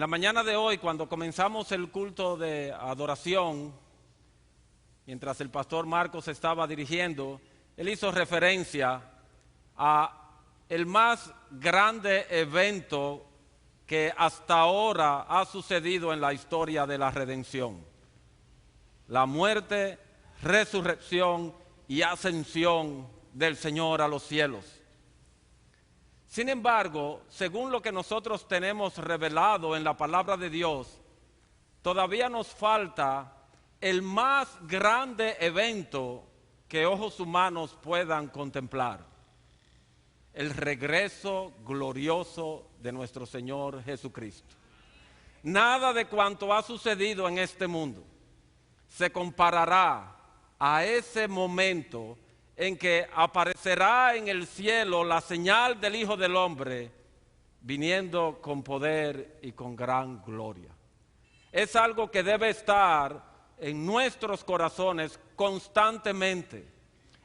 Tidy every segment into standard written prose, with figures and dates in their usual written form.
En la mañana de hoy, cuando comenzamos el culto de adoración, mientras el pastor Marcos estaba dirigiendo, él hizo referencia a el más grande evento que hasta ahora ha sucedido en la historia de la redención: la muerte, resurrección y ascensión del Señor a los cielos. Sin embargo, según lo que nosotros tenemos revelado en la palabra de Dios, todavía nos falta el más grande evento que ojos humanos puedan contemplar: el regreso glorioso de nuestro Señor Jesucristo. Nada de cuanto ha sucedido en este mundo se comparará a ese momento en que aparecerá en el cielo la señal del Hijo del Hombre viniendo con poder y con gran gloria. Es algo que debe estar en nuestros corazones constantemente.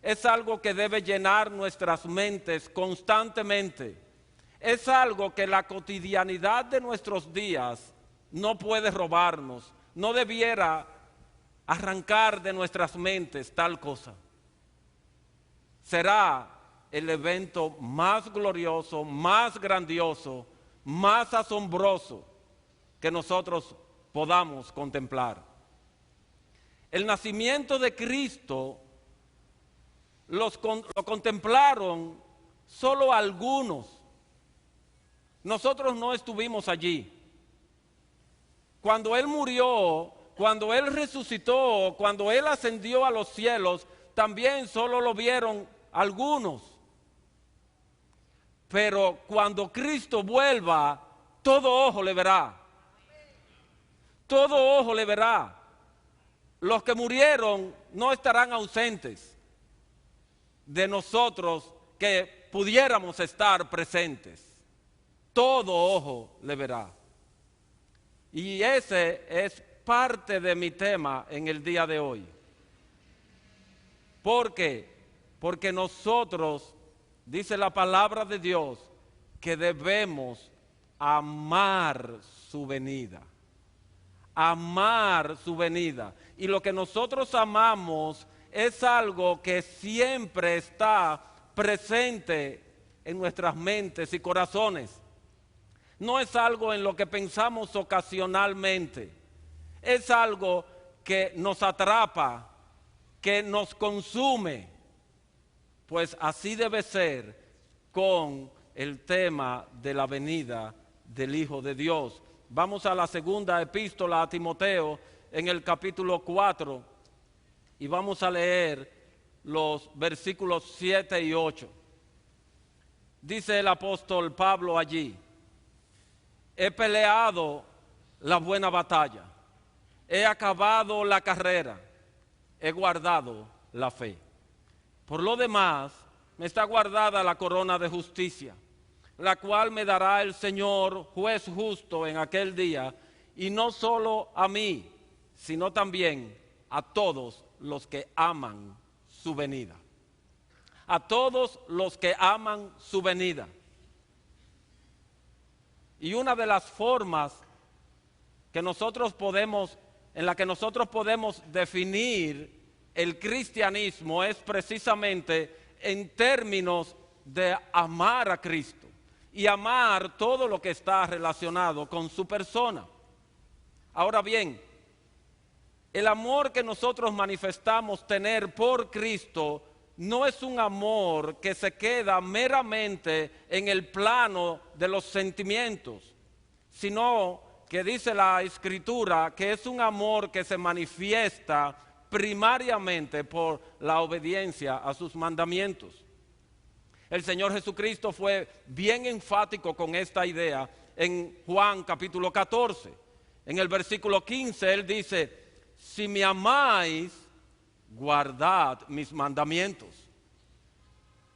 Es algo que debe llenar nuestras mentes constantemente. Es algo que la cotidianidad de nuestros días no puede robarnos. No debiera arrancar de nuestras mentes tal cosa. Será el evento más glorioso, más grandioso, más asombroso que nosotros podamos contemplar. El nacimiento de Cristo lo contemplaron solo algunos. Nosotros no estuvimos allí. Cuando Él murió, cuando Él resucitó, cuando Él ascendió a los cielos, también solo lo vieron algunos. Pero cuando Cristo vuelva, todo ojo le verá. Todo ojo le verá. Los que murieron no estarán ausentes de nosotros que pudiéramos estar presentes. Todo ojo le verá. Y ese es parte de mi tema en el día de hoy. ¿Por qué? Porque nosotros, dice la palabra de Dios, que debemos amar su venida. Amar su venida. Y lo que nosotros amamos es algo que siempre está presente en nuestras mentes y corazones. No es algo en lo que pensamos ocasionalmente. Es algo que nos atrapa, que nos consume. Pues así debe ser con el tema de la venida del Hijo de Dios. Vamos a la segunda epístola a Timoteo en el capítulo 4 y vamos a leer los versículos 7 y 8. Dice el apóstol Pablo allí: he peleado la buena batalla, he acabado la carrera, he guardado la fe. Por lo demás, me está guardada la corona de justicia, la cual me dará el Señor, juez justo, en aquel día, y no solo a mí, sino también a todos los que aman su venida. A todos los que aman su venida. Y una de las formas que en la que nosotros podemos definir el cristianismo es precisamente en términos de amar a Cristo y amar todo lo que está relacionado con su persona. Ahora bien, el amor que nosotros manifestamos tener por Cristo no es un amor que se queda meramente en el plano de los sentimientos, sino que dice la Escritura que es un amor que se manifiesta primariamente por la obediencia a sus mandamientos. El Señor Jesucristo fue bien enfático con esta idea en Juan capítulo 14. En el versículo 15 Él dice: si me amáis, guardad mis mandamientos.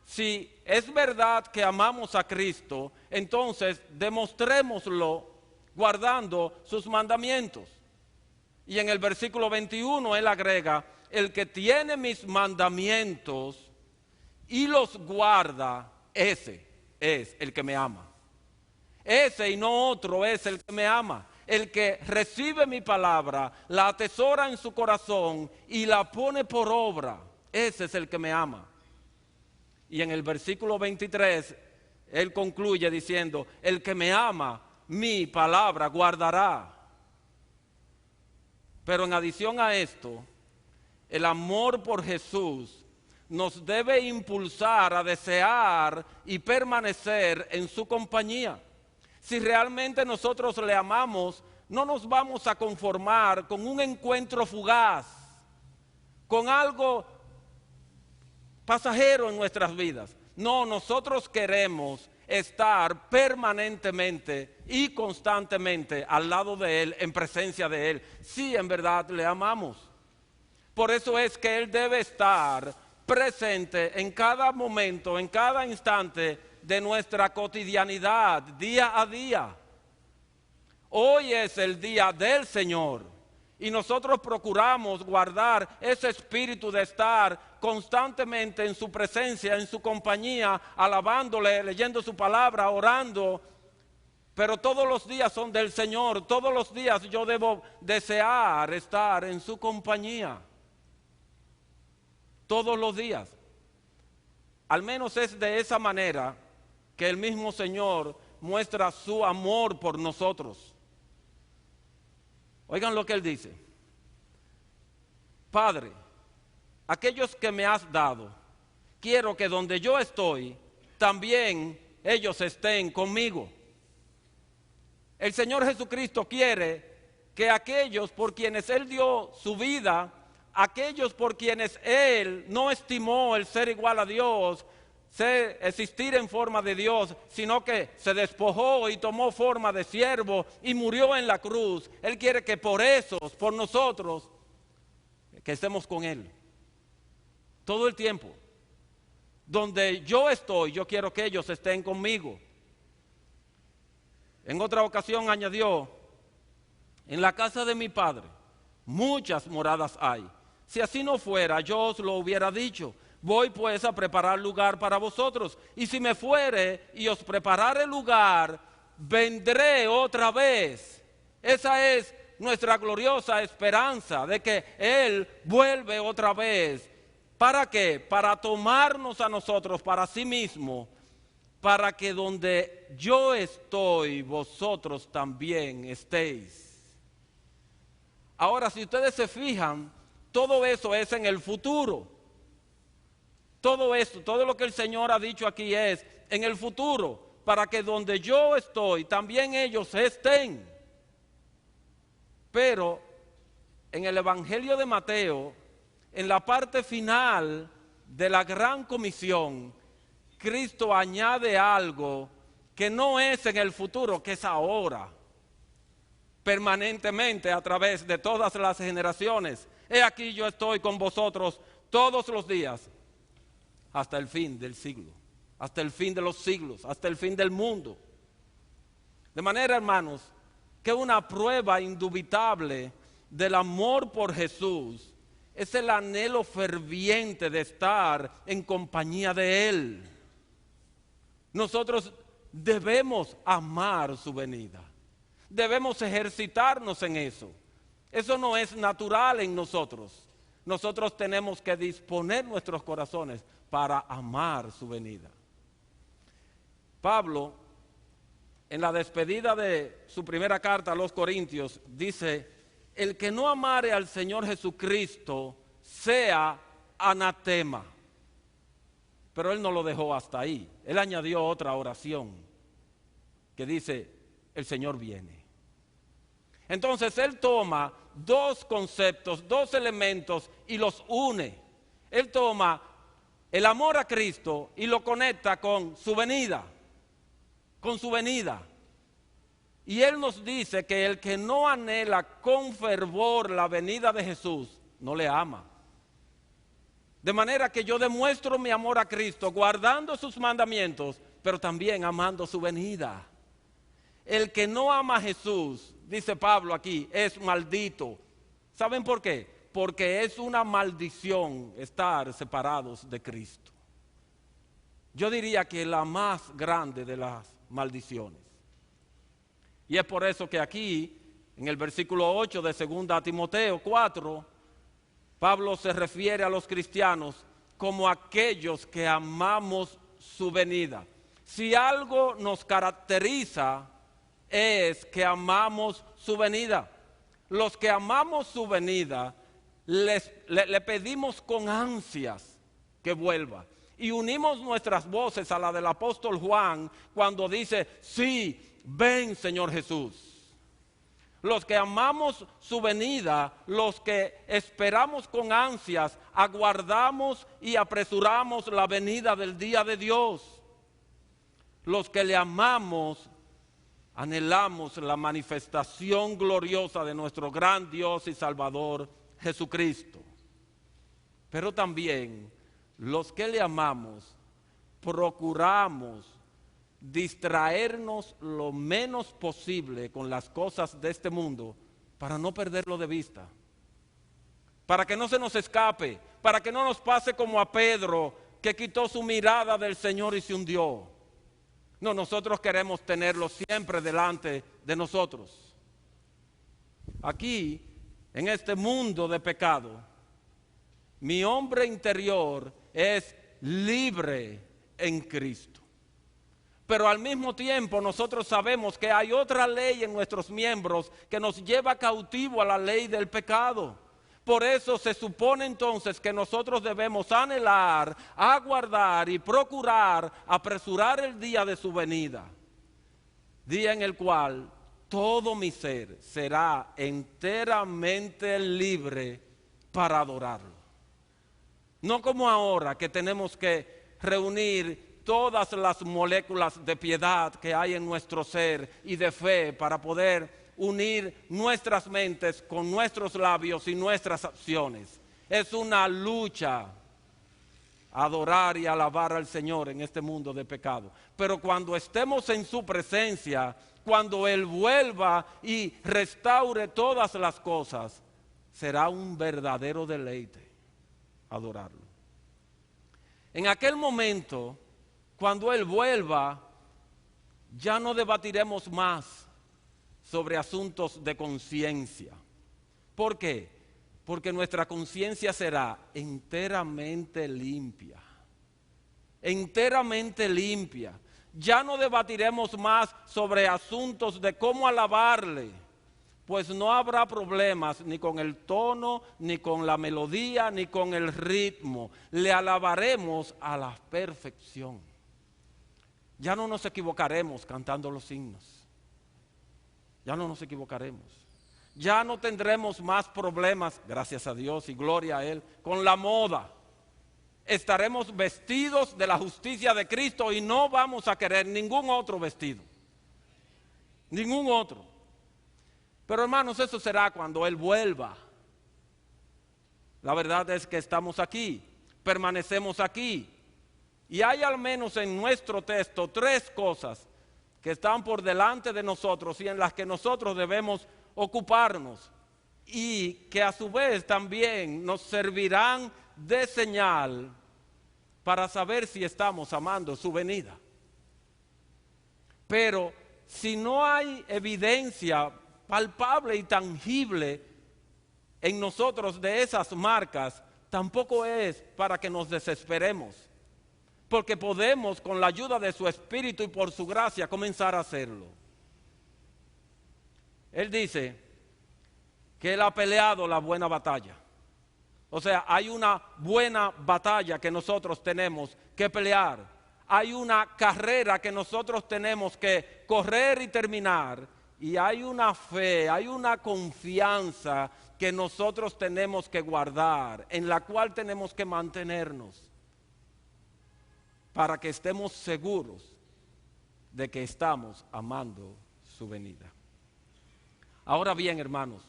Si es verdad que amamos a Cristo, entonces demostrémoslo guardando sus mandamientos. Y en el versículo 21 Él agrega: el que tiene mis mandamientos y los guarda, ese es el que me ama. Ese y no otro es el que me ama. el que recibe mi palabra, la atesora en su corazón y la pone por obra, ese es el que me ama. Y en el versículo 23, él concluye diciendo, el que me ama, mi palabra guardará. Pero en adición a esto, el amor por Jesús nos debe impulsar a desear y permanecer en su compañía. Si realmente nosotros le amamos, no nos vamos a conformar con un encuentro fugaz, con algo pasajero en nuestras vidas. No, nosotros queremos estar permanentemente y constantemente al lado de Él, en presencia de Él, si en verdad le amamos. Por eso es que Él debe estar presente en cada momento, en cada instante de nuestra cotidianidad, día a día. Hoy es el día del Señor y nosotros procuramos guardar ese espíritu de estar constantemente en su presencia, en su compañía, alabándole, leyendo su palabra, orando. Pero todos los días son del Señor, todos los días yo debo desear estar en su compañía. Todos los días. Al menos es de esa manera que el mismo Señor muestra su amor por nosotros. Oigan lo que Él dice. Padre, aquellos que me has dado, quiero que donde yo estoy, también ellos estén conmigo. El Señor Jesucristo quiere que aquellos por quienes Él dio su vida, aquellos por quienes Él no estimó el ser igual a Dios, existir en forma de Dios, sino que se despojó y tomó forma de siervo y murió en la cruz. Él quiere que por esos, por nosotros, que estemos con Él todo el tiempo. Donde yo estoy, yo quiero que ellos estén conmigo. En otra ocasión añadió, en la casa de mi Padre muchas moradas hay. Si así no fuera, yo os lo hubiera dicho. Voy pues a preparar lugar para vosotros. Y si me fuere y os preparare lugar, vendré otra vez. Esa es nuestra gloriosa esperanza de que Él vuelve otra vez. ¿Para qué? Para tomarnos a nosotros para sí mismo, para que donde yo estoy, vosotros también estéis. Ahora, si ustedes se fijan, todo eso es en el futuro. Todo esto, todo lo que el Señor ha dicho aquí es en el futuro, para que donde yo estoy, también ellos estén. Pero en el Evangelio de Mateo, en la parte final de la gran comisión, Cristo añade algo que no es en el futuro, que es ahora, permanentemente a través de todas las generaciones. He aquí yo estoy con vosotros todos los días, hasta el fin del siglo, hasta el fin de los siglos, hasta el fin del mundo. De manera, hermanos, que una prueba indubitable del amor por Jesús es el anhelo ferviente de estar en compañía de Él. Nosotros debemos amar su venida, debemos ejercitarnos en eso. Eso no es natural en nosotros. Nosotros tenemos que disponer nuestros corazones para amar su venida. Pablo, en la despedida de su primera carta a los Corintios, dice, el que no amare al Señor Jesucristo sea anatema. Pero él no lo dejó hasta ahí. Él añadió otra oración que dice, el Señor viene. Entonces él toma dos conceptos, dos elementos y los une. Él toma el amor a Cristo y lo conecta con su venida. Con su venida. Y Él nos dice que el que no anhela con fervor la venida de Jesús, no le ama. De manera que yo demuestro mi amor a Cristo guardando sus mandamientos, pero también amando su venida. El que no ama a Jesús, dice Pablo aquí, es maldito. ¿Saben por qué? Porque es una maldición estar separados de Cristo. Yo diría que la más grande de las maldiciones. Y es por eso que aquí En el versículo 8 de 2 Timoteo 4, Pablo se refiere a los cristianos como aquellos que amamos su venida. Si algo nos caracteriza es que amamos su venida. Los que amamos su venida le pedimos con ansias que vuelva. Y unimos nuestras voces a la del apóstol Juan cuando dice, sí, ven Señor Jesús. Los que amamos su venida, los que esperamos con ansias, aguardamos y apresuramos la venida del día de Dios. Los que le amamos, anhelamos la manifestación gloriosa de nuestro gran Dios y Salvador Jesucristo. Pero también los que le amamos, procuramos distraernos lo menos posible con las cosas de este mundo para no perderlo de vista, para que no se nos escape, para que no nos pase como a Pedro, que quitó su mirada del Señor y se hundió. No, nosotros queremos tenerlo siempre delante de nosotros. Aquí, en este mundo de pecado, mi hombre interior es libre en Cristo. Pero al mismo tiempo nosotros sabemos que hay otra ley en nuestros miembros que nos lleva cautivo a la ley del pecado. Por eso se supone entonces que nosotros debemos anhelar, aguardar y procurar apresurar el día de su venida. Día en el cual todo mi ser será enteramente libre para adorarlo. No como ahora que tenemos que reunir todas las moléculas de piedad que hay en nuestro ser y de fe para poder unir nuestras mentes con nuestros labios y nuestras acciones. Es una lucha adorar y alabar al Señor en este mundo de pecado. Pero cuando estemos en su presencia, cuando Él vuelva y restaure todas las cosas, será un verdadero deleite adorarlo. En aquel momento, cuando Él vuelva, ya no debatiremos más sobre asuntos de conciencia. ¿Por qué? Porque nuestra conciencia será enteramente limpia. Enteramente limpia. Ya no debatiremos más sobre asuntos de cómo alabarle, pues no habrá problemas ni con el tono, ni con la melodía, ni con el ritmo. Le alabaremos a la perfección. Ya no nos equivocaremos cantando los himnos. Ya no nos equivocaremos. Ya no tendremos más problemas, gracias a Dios y gloria a Él, con la moda. Estaremos vestidos de la justicia de Cristo y no vamos a querer ningún otro vestido. Ningún otro. Pero hermanos, eso será cuando Él vuelva. La verdad es que estamos aquí, permanecemos aquí. Y hay al menos en nuestro texto 3 cosas que están por delante de nosotros y en las que nosotros debemos ocuparnos y que a su vez también nos servirán de señal para saber si estamos amando su venida. Pero si no hay evidencia palpable y tangible en nosotros de esas marcas, tampoco es para que nos desesperemos. Porque podemos, con la ayuda de su Espíritu y por su gracia, comenzar a hacerlo. Él dice que Él ha peleado la buena batalla. O sea, hay una buena batalla que nosotros tenemos que pelear. Hay una carrera que nosotros tenemos que correr y terminar. Y hay una fe, hay una confianza que nosotros tenemos que guardar, en la cual tenemos que mantenernos, para que estemos seguros de que estamos amando su venida. Ahora bien, hermanos,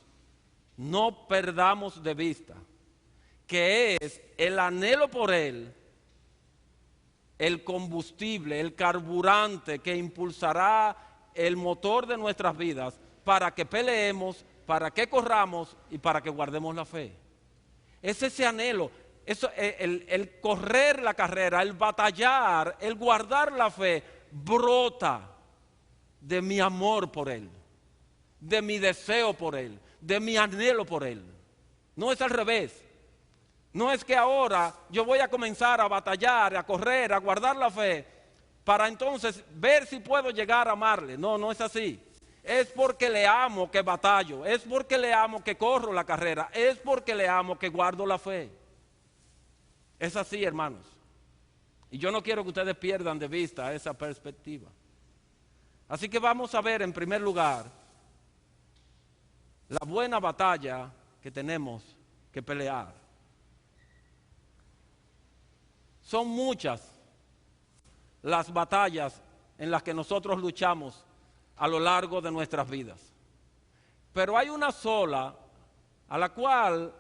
no perdamos de vista que es el anhelo por Él, el combustible, el carburante que impulsará el motor de nuestras vidas para que peleemos, para que corramos y para que guardemos la fe. Es ese anhelo. Eso, el correr la carrera, el batallar, el guardar la fe, brota de mi amor por Él. de mi deseo por Él, de mi anhelo por Él. No es al revés. No es que ahora yo voy a comenzar a batallar, a correr, a guardar la fe, para entonces ver si puedo llegar a amarle. No, no es así. Es porque le amo que batallo, es porque le amo que corro la carrera, es porque le amo que guardo la fe. Es así, hermanos. Y yo no quiero que ustedes pierdan de vista esa perspectiva. Así que vamos a ver en primer lugar la buena batalla que tenemos que pelear. Son muchas las batallas en las que nosotros luchamos a lo largo de nuestras vidas. Pero hay una sola a la cual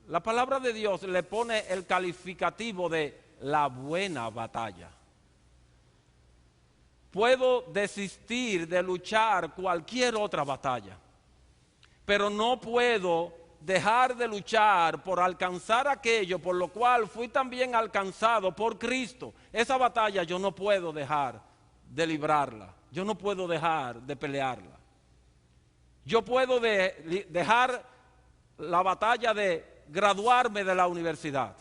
la palabra de Dios le pone el calificativo de la buena batalla. Puedo desistir de luchar cualquier otra batalla, pero no puedo dejar de luchar por alcanzar aquello por lo cual fui también alcanzado por Cristo. Esa batalla yo no puedo dejar de librarla, yo no puedo dejar de pelearla. Yo puedo dejar la batalla de graduarme de la universidad.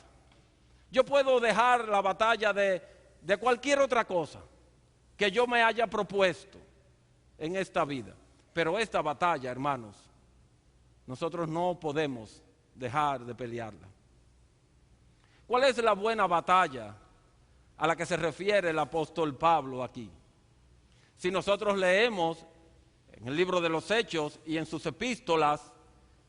Yo puedo dejar la batalla de cualquier otra cosa que yo me haya propuesto en esta vida. Pero esta batalla, hermanos, nosotros no podemos dejar de pelearla. ¿Cuál es la buena batalla a la que se refiere el apóstol Pablo aquí? Si nosotros leemos en el libro de los Hechos y en sus epístolas,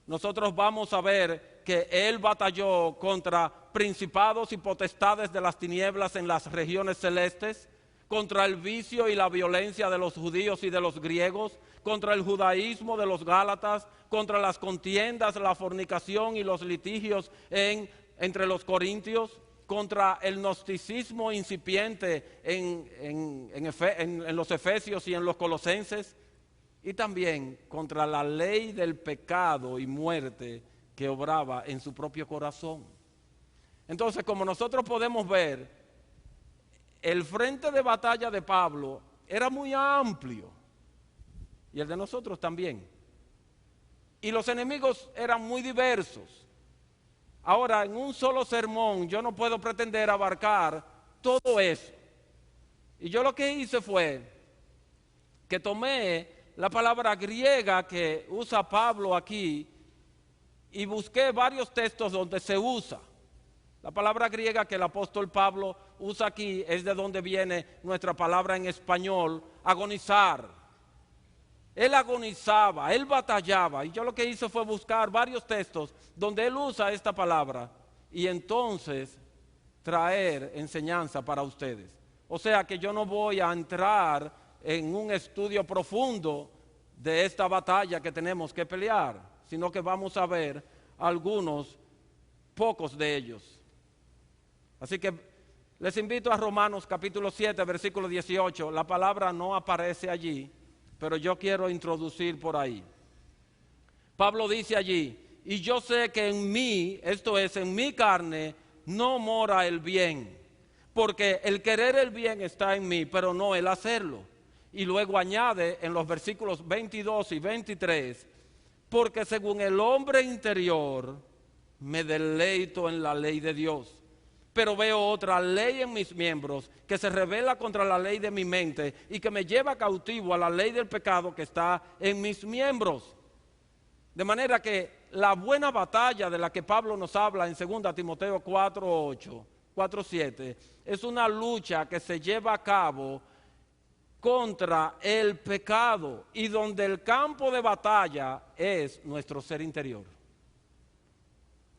nosotros vamos a ver que él batalló contra principados y potestades de las tinieblas en las regiones celestes, contra el vicio y la violencia de los judíos y de los griegos, contra el judaísmo de los gálatas, contra las contiendas, la fornicación y los litigios entre los corintios, contra el gnosticismo incipiente en los efesios y en los colosenses, y también contra la ley del pecado y muerte que obraba en su propio corazón. Entonces, como nosotros podemos ver, el frente de batalla de Pablo era muy amplio, y el de nosotros también. Y los enemigos eran muy diversos. Ahora, en un solo sermón yo no puedo pretender abarcar todo eso. Y yo lo que hice fue que tomé la palabra griega que usa Pablo aquí y busqué varios textos donde se usa. La palabra griega que el apóstol Pablo usa aquí es de donde viene nuestra palabra en español, agonizar. Él agonizaba, él batallaba, y yo lo que hice fue buscar varios textos donde él usa esta palabra y entonces traer enseñanza para ustedes. O sea que yo no voy a entrar en un estudio profundo de esta batalla que tenemos que pelear, sino que vamos a ver pocos de ellos. Así que les invito a Romanos capítulo 7, versículo 18. La palabra no aparece allí, pero yo quiero introducir por ahí. Pablo dice allí, y yo sé que en mí, esto es, en mi carne, no mora el bien, porque el querer el bien está en mí, pero no el hacerlo. Y luego añade en los versículos 22 y 23, porque según el hombre interior me deleito en la ley de Dios, pero veo otra ley en mis miembros que se rebela contra la ley de mi mente y que me lleva cautivo a la ley del pecado que está en mis miembros. De manera que la buena batalla de la que Pablo nos habla en 2 Timoteo 4:8, 4:7, es una lucha que se lleva a cabo contra el pecado y donde el campo de batalla es nuestro ser interior.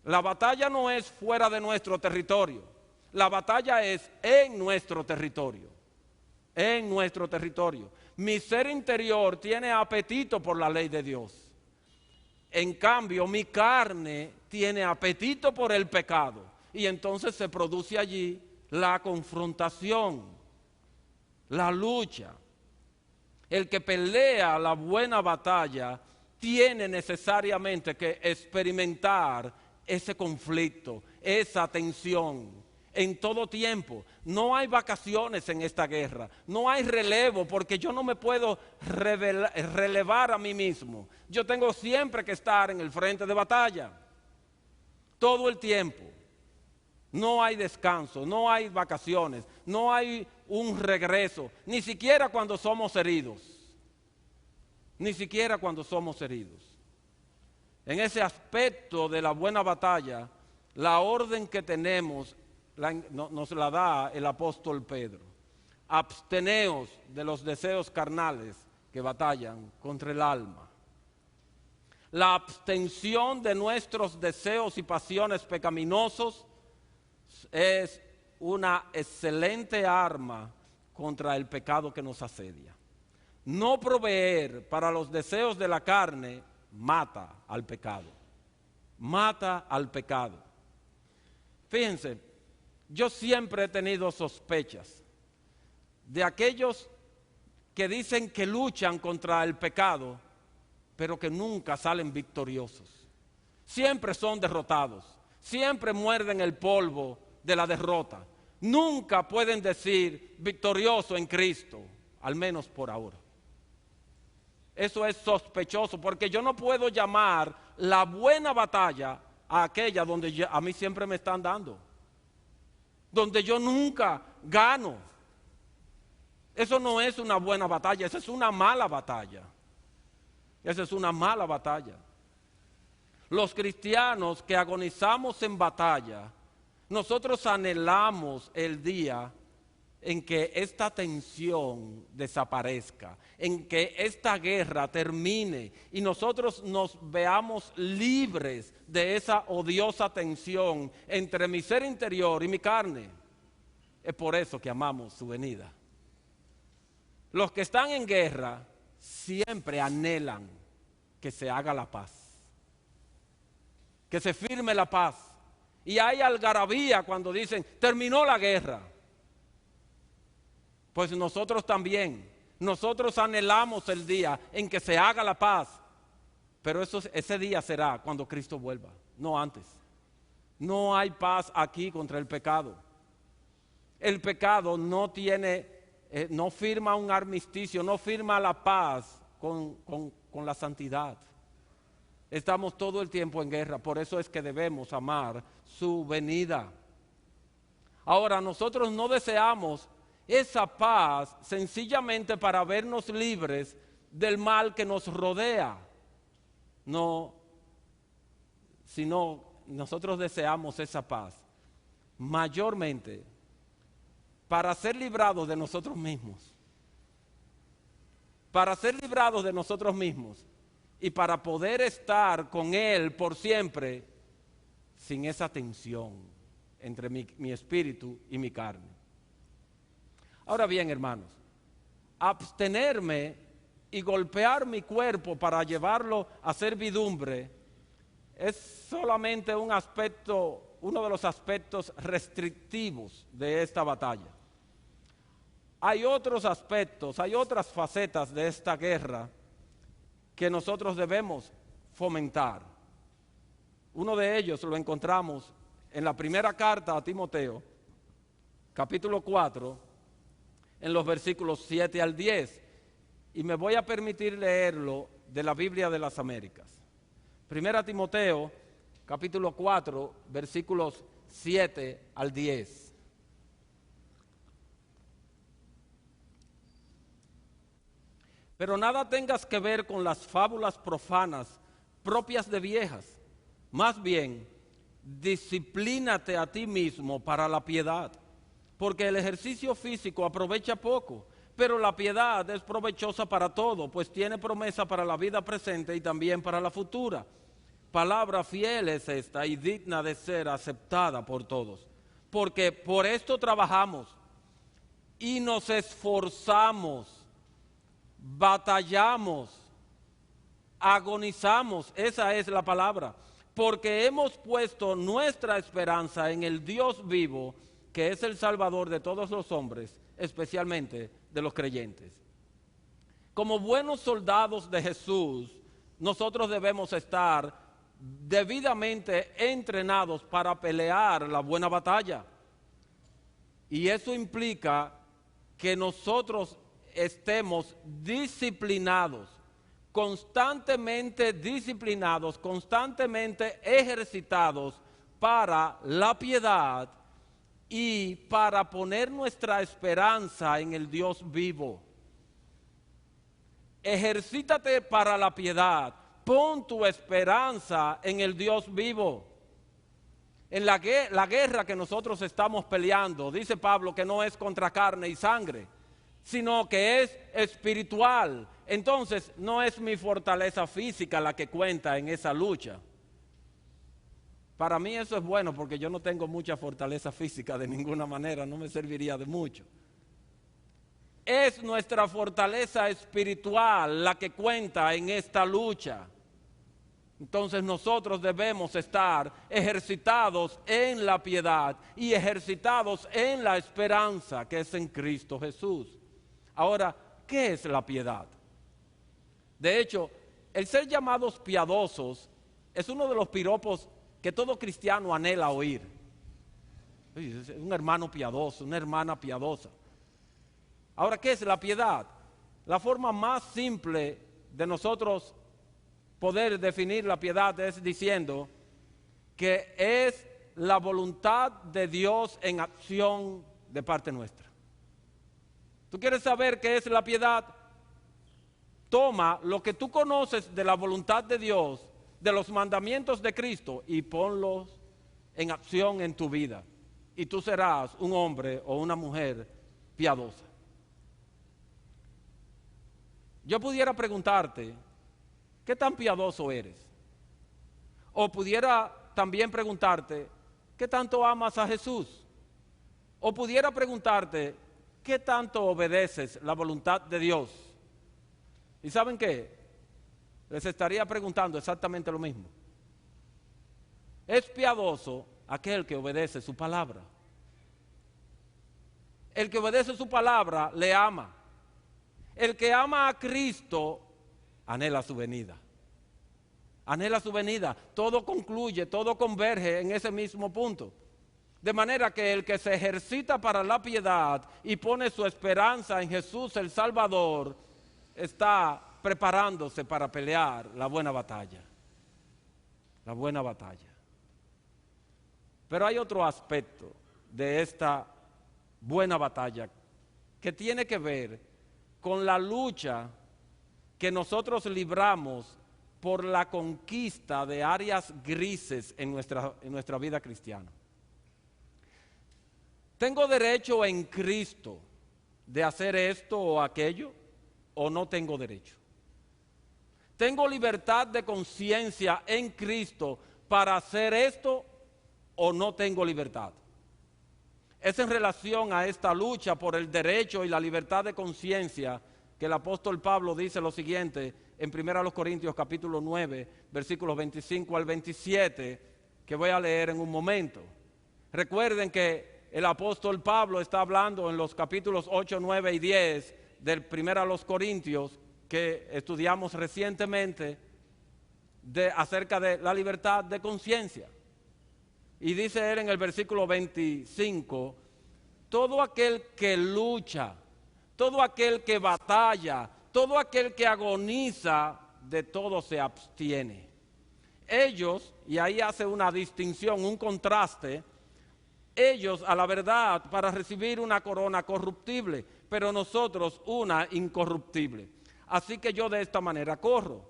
La batalla no es fuera de nuestro territorio, la batalla es en nuestro territorio, en nuestro territorio. Mi ser interior tiene apetito por la ley de Dios. En cambio, mi carne tiene apetito por el pecado y entonces se produce allí la confrontación, la lucha. El que pelea la buena batalla tiene necesariamente que experimentar ese conflicto, esa tensión, en todo tiempo. No hay vacaciones en esta guerra, no hay relevo, porque yo no me puedo relevar a mí mismo. Yo tengo siempre que estar en el frente de batalla, todo el tiempo. No hay descanso, no hay vacaciones, no hay un regreso, ni siquiera cuando somos heridos. Ni siquiera cuando somos heridos. En ese aspecto de la buena batalla, la orden que tenemos nos la da el apóstol Pedro. Absteneos de los deseos carnales que batallan contra el alma. La abstención de nuestros deseos y pasiones pecaminosos es una excelente arma contra el pecado que nos asedia. No proveer para los deseos de la carne mata al pecado. Mata al pecado. Fíjense, yo siempre he tenido sospechas de aquellos que dicen que luchan contra el pecado, pero que nunca salen victoriosos. Siempre son derrotados, siempre muerden el polvo de la derrota. Nunca pueden decir victorioso en Cristo, al menos por ahora. Eso es sospechoso, porque yo no puedo llamar la buena batalla a aquella donde a mí siempre me están dando, donde yo nunca gano. Eso no es una buena batalla, esa es una mala batalla. Esa es una mala batalla. Los cristianos que agonizamos en batalla, nosotros anhelamos el día en que esta tensión desaparezca, en que esta guerra termine y nosotros nos veamos libres de esa odiosa tensión entre mi ser interior y mi carne. Es por eso que amamos su venida. Los que están en guerra siempre anhelan que se haga la paz, que se firme la paz. Y hay algarabía cuando dicen, terminó la guerra. Pues nosotros también, nosotros anhelamos el día en que se haga la paz, pero ese día será cuando Cristo vuelva, no antes. No hay paz aquí contra el pecado. El pecado no tiene, no firma un armisticio, no firma la paz con la santidad. Estamos todo el tiempo en guerra, por eso es que debemos amar su venida. Ahora, nosotros no deseamos esa paz sencillamente para vernos libres del mal que nos rodea. No, sino nosotros deseamos esa paz mayormente para ser librados de nosotros mismos. Para ser librados de nosotros mismos y para poder estar con Él por siempre sin esa tensión entre mi espíritu y mi carne. Ahora bien, hermanos, abstenerme y golpear mi cuerpo para llevarlo a servidumbre es solamente un aspecto, uno de los aspectos restrictivos de esta batalla. Hay otros aspectos, hay otras facetas de esta guerra que nosotros debemos fomentar. Uno de ellos lo encontramos en la primera carta a Timoteo, capítulo 4, en los versículos 7 al 10, y me voy a permitir leerlo de la Biblia de las Américas. Primera Timoteo, capítulo 4, versículos 7 al 10. Pero nada tengas que ver con las fábulas profanas propias de viejas, más bien, disciplínate a ti mismo para la piedad. Porque el ejercicio físico aprovecha poco, pero la piedad es provechosa para todo, pues tiene promesa para la vida presente y también para la futura. Palabra fiel es esta y digna de ser aceptada por todos. Porque por esto trabajamos y nos esforzamos, batallamos, agonizamos, esa es la palabra. Porque hemos puesto nuestra esperanza en el Dios vivo, que es el Salvador de todos los hombres, especialmente de los creyentes. Como buenos soldados de Jesús, nosotros debemos estar debidamente entrenados para pelear la buena batalla. Y eso implica que nosotros estemos disciplinados, constantemente disciplinados, constantemente ejercitados para la piedad y para poner nuestra esperanza en el Dios vivo. Ejercítate para la piedad, pon tu esperanza en el Dios vivo. En la guerra que nosotros estamos peleando, dice Pablo que no es contra carne y sangre, sino que es espiritual. Entonces, no es mi fortaleza física la que cuenta en esa lucha. Para mí eso es bueno porque yo no tengo mucha fortaleza física de ninguna manera, no me serviría de mucho. Es nuestra fortaleza espiritual la que cuenta en esta lucha. Entonces nosotros debemos estar ejercitados en la piedad y ejercitados en la esperanza que es en Cristo Jesús. Ahora, ¿qué es la piedad? De hecho, el ser llamados piadosos es uno de los piropos que todo cristiano anhela oír. Un hermano piadoso, una hermana piadosa. Ahora, ¿qué es la piedad? La forma más simple de nosotros poder definir la piedad es diciendo que es la voluntad de Dios en acción de parte nuestra. ¿Tú quieres saber qué es la piedad? Toma lo que tú conoces de la voluntad de Dios, de los mandamientos de Cristo, y ponlos en acción en tu vida. Y tú serás un hombre o una mujer piadosa. Yo pudiera preguntarte, ¿qué tan piadoso eres? O pudiera también preguntarte, ¿qué tanto amas a Jesús? O pudiera preguntarte, ¿qué tanto obedeces la voluntad de Dios? ¿Y saben qué? Les estaría preguntando exactamente lo mismo. Es piadoso aquel que obedece su palabra. El que obedece su palabra le ama. El que ama a Cristo anhela su venida. Anhela su venida. Todo concluye, todo converge en ese mismo punto. De manera que el que se ejercita para la piedad y pone su esperanza en Jesús el Salvador, está preparándose para pelear la buena batalla. La buena batalla. Pero hay otro aspecto de esta buena batalla que tiene que ver con la lucha que nosotros libramos por la conquista de áreas grises en nuestra vida cristiana. ¿Tengo derecho en Cristo de hacer esto o aquello o no tengo derecho? ¿Tengo libertad de conciencia en Cristo para hacer esto o no tengo libertad? Es en relación a esta lucha por el derecho y la libertad de conciencia que el apóstol Pablo dice lo siguiente en 1 Corintios capítulo 9, versículos 25 al 27, que voy a leer en un momento. Recuerden que el apóstol Pablo está hablando en los capítulos 8, 9 y 10 del 1 Corintios, que estudiamos recientemente, acerca de la libertad de conciencia. Y dice él en el versículo 25, todo aquel que lucha, todo aquel que batalla, todo aquel que agoniza, de todo se abstiene. Ellos, y ahí hace una distinción, un contraste, ellos a la verdad para recibir una corona corruptible, pero nosotros una incorruptible. Así que yo de esta manera corro,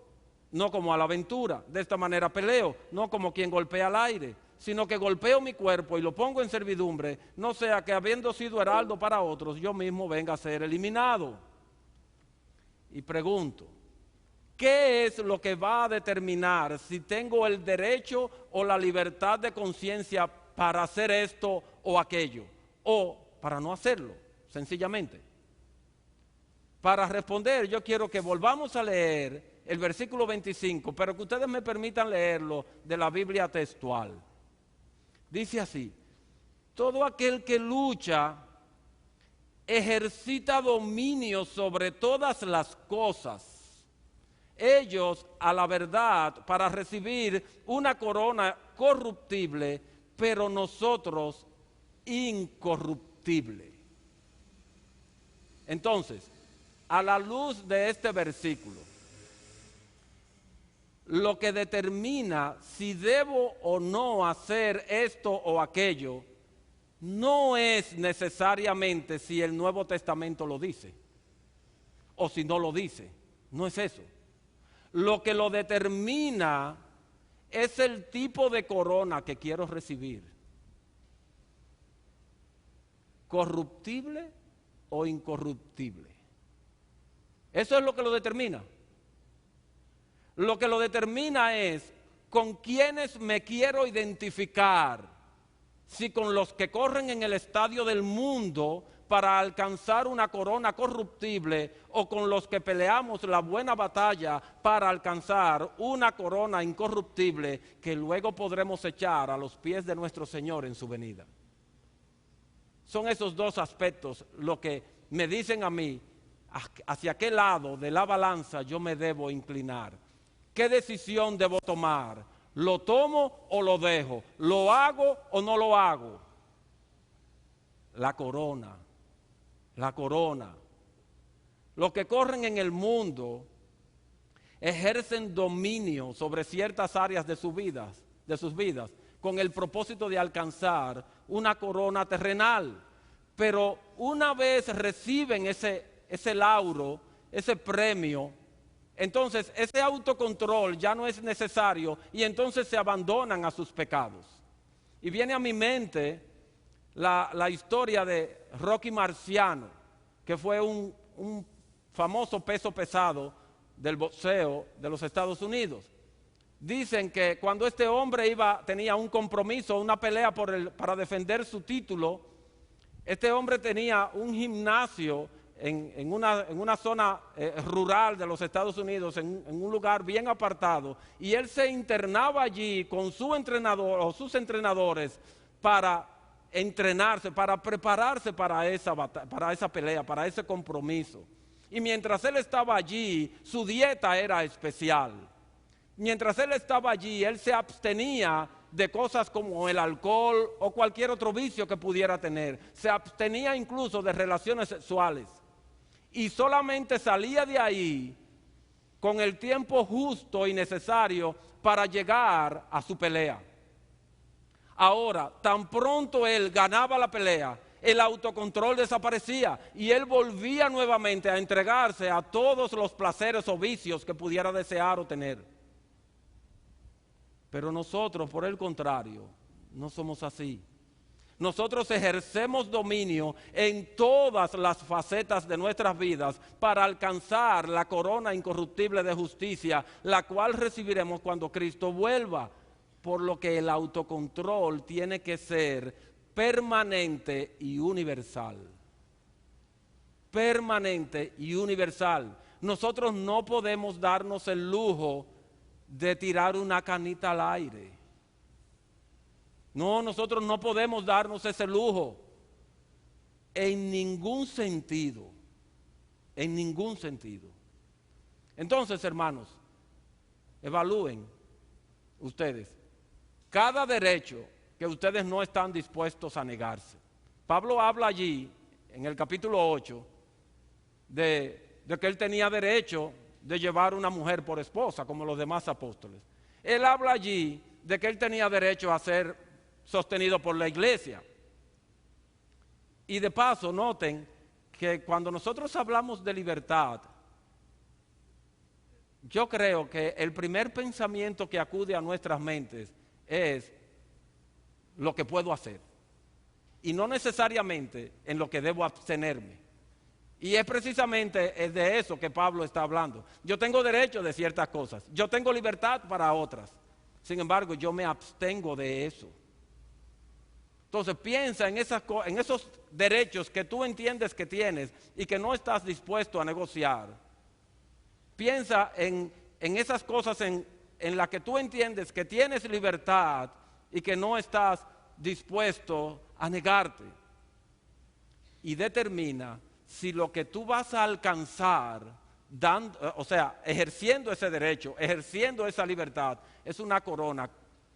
no como a la aventura, de esta manera peleo, no como quien golpea al aire, sino que golpeo mi cuerpo y lo pongo en servidumbre, no sea que habiendo sido heraldo para otros, yo mismo venga a ser eliminado. Y pregunto, ¿qué es lo que va a determinar si tengo el derecho o la libertad de conciencia para hacer esto o aquello? O para no hacerlo, sencillamente. Para responder, yo quiero que volvamos a leer el versículo 25, pero que ustedes me permitan leerlo de la Biblia textual. Dice así, todo aquel que lucha ejercita dominio sobre todas las cosas. Ellos, a la verdad, para recibir una corona corruptible, pero nosotros incorruptible. corruptible. Entonces, a la luz de este versículo, lo que determina si debo o no hacer esto o aquello, no es necesariamente si el Nuevo Testamento lo dice o si no lo dice. No es eso. Lo que lo determina es el tipo de corona que quiero recibir. ¿Corruptible o incorruptible? Eso es lo que lo determina. Lo que lo determina es con quiénes me quiero identificar. Si con los que corren en el estadio del mundo para alcanzar una corona corruptible, o con los que peleamos la buena batalla para alcanzar una corona incorruptible que luego podremos echar a los pies de nuestro Señor en su venida. Son esos dos aspectos lo que me dicen a mí hacia qué lado de la balanza yo me debo inclinar. ¿Qué decisión debo tomar? ¿Lo tomo o lo dejo? ¿Lo hago o no lo hago? La corona. La corona. Los que corren en el mundo ejercen dominio sobre ciertas áreas de sus vidas, con el propósito de alcanzar una corona terrenal. Pero una vez reciben ese lauro, ese premio, entonces ese autocontrol ya no es necesario y entonces se abandonan a sus pecados. Y viene a mi mente la historia de Rocky Marciano, que fue un famoso peso pesado del boxeo de los Estados Unidos. Dicen que cuando este hombre tenía un compromiso, una pelea para defender su título, este hombre tenía un gimnasio en una zona rural de los Estados Unidos, en un lugar bien apartado, y él se internaba allí con su entrenador o sus entrenadores para entrenarse, para prepararse para esa pelea, para ese compromiso. Y mientras él estaba allí, su dieta era especial. Mientras él estaba allí, él se abstenía de cosas como el alcohol o cualquier otro vicio que pudiera tener. Se abstenía incluso de relaciones sexuales. Y solamente salía de ahí con el tiempo justo y necesario para llegar a su pelea. Ahora, tan pronto él ganaba la pelea, el autocontrol desaparecía y él volvía nuevamente a entregarse a todos los placeres o vicios que pudiera desear o tener. Pero nosotros, por el contrario, no somos así. Nosotros ejercemos dominio en todas las facetas de nuestras vidas para alcanzar la corona incorruptible de justicia, la cual recibiremos cuando Cristo vuelva. Por lo que el autocontrol tiene que ser permanente y universal. Permanente y universal. Nosotros no podemos darnos el lujo de tirar una canita al aire. No, nosotros no podemos darnos ese lujo en ningún sentido. En ningún sentido. Entonces, hermanos, evalúen ustedes cada derecho que ustedes no están dispuestos a negarse. Pablo habla allí, en el capítulo 8, de que él tenía derecho de llevar una mujer por esposa, como los demás apóstoles. Él habla allí de que él tenía derecho a ser sostenido por la iglesia. Y de paso, noten que cuando nosotros hablamos de libertad, yo creo que el primer pensamiento que acude a nuestras mentes es lo que puedo hacer y no necesariamente en lo que debo abstenerme. Y es precisamente de eso que Pablo está hablando. Yo tengo derecho de ciertas cosas, yo tengo libertad para otras, sin embargo yo me abstengo de eso. Entonces piensa en esos derechos que tú entiendes que tienes y que no estás dispuesto a negociar. Piensa en esas cosas en las que tú entiendes que tienes libertad y que no estás dispuesto a negarte. Y determina si lo que tú vas a alcanzar, ejerciendo ese derecho, ejerciendo esa libertad, es una corona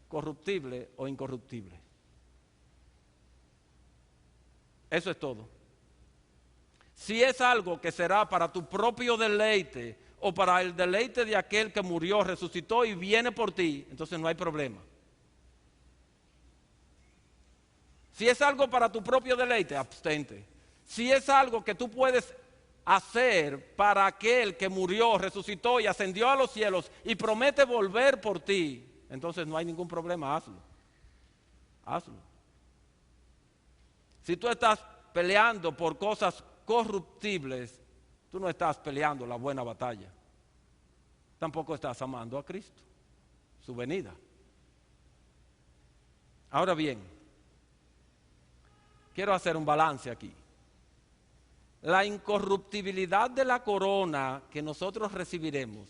corruptible o incorruptible. Eso es todo. Si es algo que será para tu propio deleite o para el deleite de aquel que murió, resucitó y viene por ti, entonces no hay problema. Si es algo para tu propio deleite, abstente. Si es algo que tú puedes hacer para aquel que murió, resucitó y ascendió a los cielos y promete volver por ti, entonces no hay ningún problema, hazlo. Hazlo. Si tú estás peleando por cosas corruptibles, tú no estás peleando la buena batalla. Tampoco estás amando a Cristo, su venida. Ahora bien, quiero hacer un balance aquí. La incorruptibilidad de la corona que nosotros recibiremos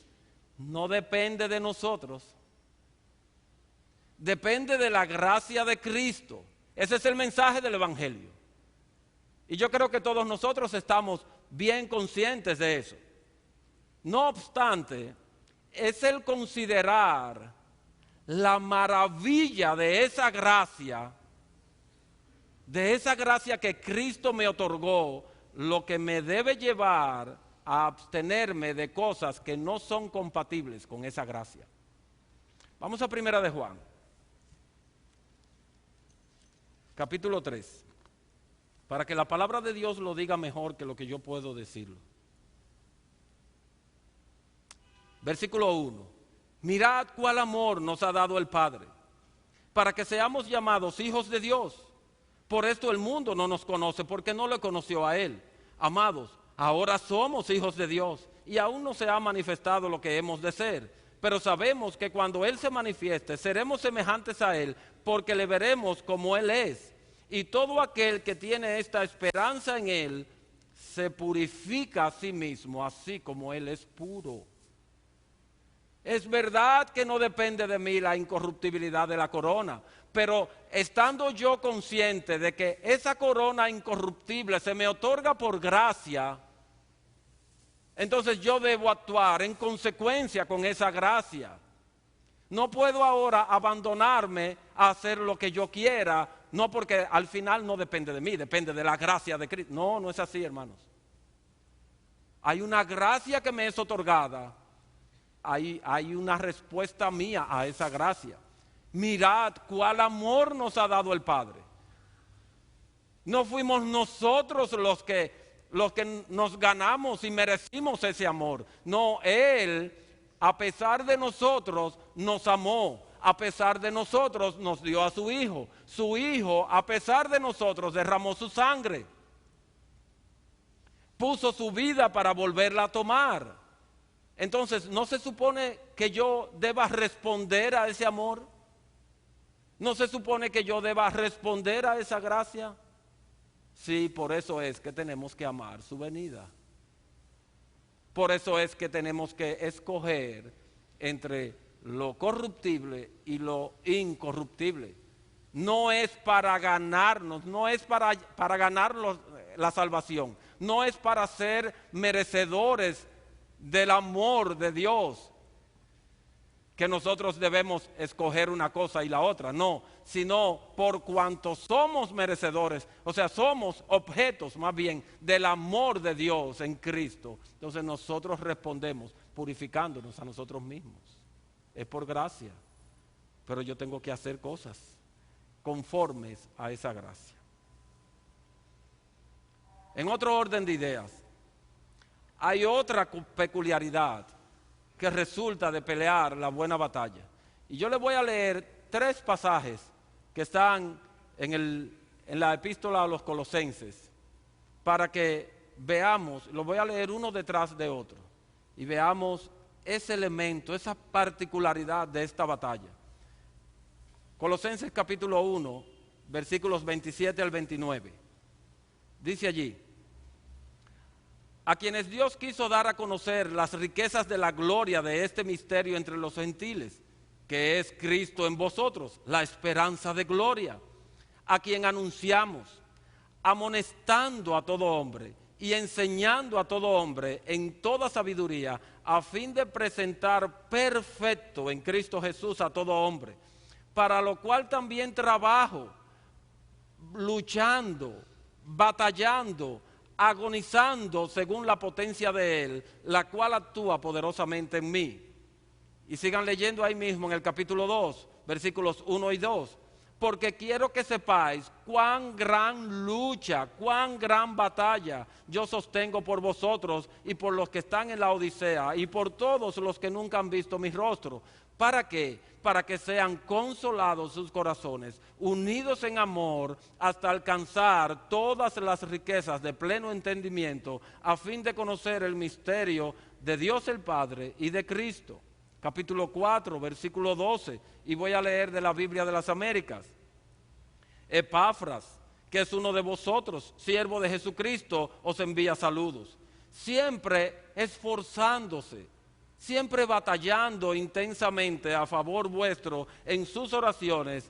no depende de nosotros. Depende de la gracia de Cristo. Ese es el mensaje del Evangelio. Y yo creo que todos nosotros estamos bien conscientes de eso. No obstante, es el considerar la maravilla de esa gracia que Cristo me otorgó, lo que me debe llevar a abstenerme de cosas que no son compatibles con esa gracia. Vamos a Primera de Juan, capítulo 3, para que la palabra de Dios lo diga mejor que lo que yo puedo decirlo. Versículo 1. Mirad cuál amor nos ha dado el Padre, para que seamos llamados hijos de Dios. Por esto el mundo no nos conoce, porque no le conoció a Él. Amados, ahora somos hijos de Dios, y aún no se ha manifestado lo que hemos de ser. Pero sabemos que cuando Él se manifieste, seremos semejantes a Él, porque le veremos como Él es. Y todo aquel que tiene esta esperanza en Él, se purifica a sí mismo, así como Él es puro. Es verdad que no depende de mí la incorruptibilidad de la corona, pero estando yo consciente de que esa corona incorruptible se me otorga por gracia, entonces yo debo actuar en consecuencia con esa gracia. No puedo ahora abandonarme a hacer lo que yo quiera, no, porque al final no depende de mí, depende de la gracia de Cristo. No, no es así, hermanos. Hay una gracia que me es otorgada. Hay una respuesta mía a esa gracia. Mirad cuál amor nos ha dado el Padre. No fuimos nosotros los que nos ganamos y merecimos ese amor. No, Él, a pesar de nosotros, nos amó. A pesar de nosotros, nos dio a su Hijo. Su Hijo, a pesar de nosotros, derramó su sangre. Puso su vida para volverla a tomar. Entonces, ¿no se supone que yo deba responder a ese amor? ¿No se supone que yo deba responder a esa gracia? Sí, por eso es que tenemos que amar su venida. Por eso es que tenemos que escoger entre lo corruptible y lo incorruptible. No es para ganarnos, no es para ganar la salvación, no es para ser merecedores del amor de Dios, que nosotros debemos escoger una cosa y la otra, no, sino por cuanto somos merecedores, o sea, somos objetos más bien del amor de Dios en Cristo. Entonces nosotros respondemos purificándonos a nosotros mismos. Es por gracia, pero yo tengo que hacer cosas conformes a esa gracia. En otro orden de ideas, hay otra peculiaridad que resulta de pelear la buena batalla. Y yo les voy a leer 3 pasajes que están en la epístola a los Colosenses, para que veamos, los voy a leer uno detrás de otro, y veamos ese elemento, esa particularidad de esta batalla. Colosenses capítulo 1, versículos 27 al 29. Dice allí: a quienes Dios quiso dar a conocer las riquezas de la gloria de este misterio entre los gentiles, que es Cristo en vosotros, la esperanza de gloria, a quien anunciamos, amonestando a todo hombre y enseñando a todo hombre en toda sabiduría, a fin de presentar perfecto en Cristo Jesús a todo hombre, para lo cual también trabajo, luchando, batallando, agonizando según la potencia de Él, la cual actúa poderosamente en mí. Y sigan leyendo ahí mismo en el capítulo 2, versículos 1 y 2. Porque quiero que sepáis cuán gran lucha, cuán gran batalla yo sostengo por vosotros y por los que están en la Odisea y por todos los que nunca han visto mi rostro. ¿Para qué? Para que sean consolados sus corazones, unidos en amor hasta alcanzar todas las riquezas de pleno entendimiento, a fin de conocer el misterio de Dios el Padre y de Cristo. Capítulo 4, versículo 12, y voy a leer de la Biblia de las Américas. Epafras, que es uno de vosotros, siervo de Jesucristo, os envía saludos, siempre esforzándose, siempre batallando intensamente a favor vuestro en sus oraciones,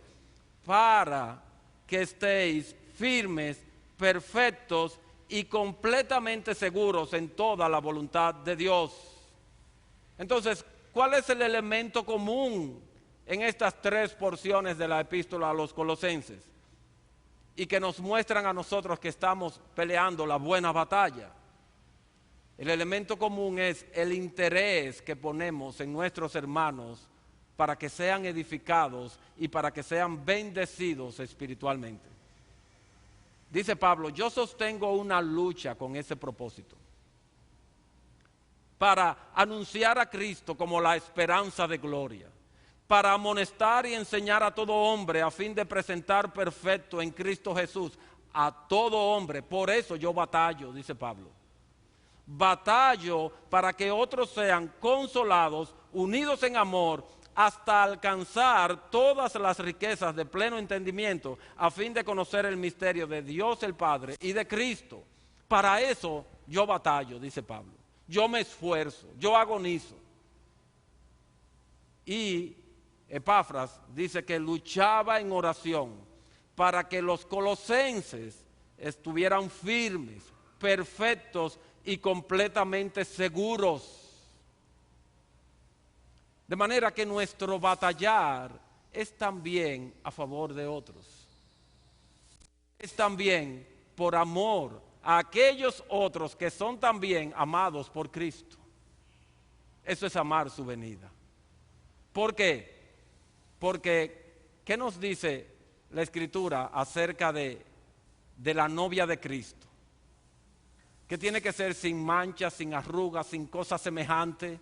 para que estéis firmes, perfectos y completamente seguros en toda la voluntad de Dios. Entonces, ¿cuál es el elemento común en estas tres porciones de la epístola a los Colosenses? Y que nos muestran a nosotros que estamos peleando la buena batalla. El elemento común es el interés que ponemos en nuestros hermanos para que sean edificados y para que sean bendecidos espiritualmente. Dice Pablo, yo sostengo una lucha con ese propósito, para anunciar a Cristo como la esperanza de gloria, para amonestar y enseñar a todo hombre a fin de presentar perfecto en Cristo Jesús a todo hombre. Por eso yo batallo, dice Pablo. Batallo para que otros sean consolados, unidos en amor, hasta alcanzar todas las riquezas de pleno entendimiento, a fin de conocer el misterio de Dios el Padre y de Cristo. Para eso yo batallo, dice Pablo. Yo me esfuerzo, yo agonizo. Y Epafras dice que luchaba en oración para que los colosenses estuvieran firmes, perfectos y completamente seguros. De manera que nuestro batallar es también a favor de otros. Es también por amor a aquellos otros que son también amados por Cristo. Eso es amar su venida. ¿Por qué? Porque, ¿qué nos dice la Escritura acerca de la novia de Cristo? Que tiene que ser sin manchas, sin arrugas, sin cosas semejantes.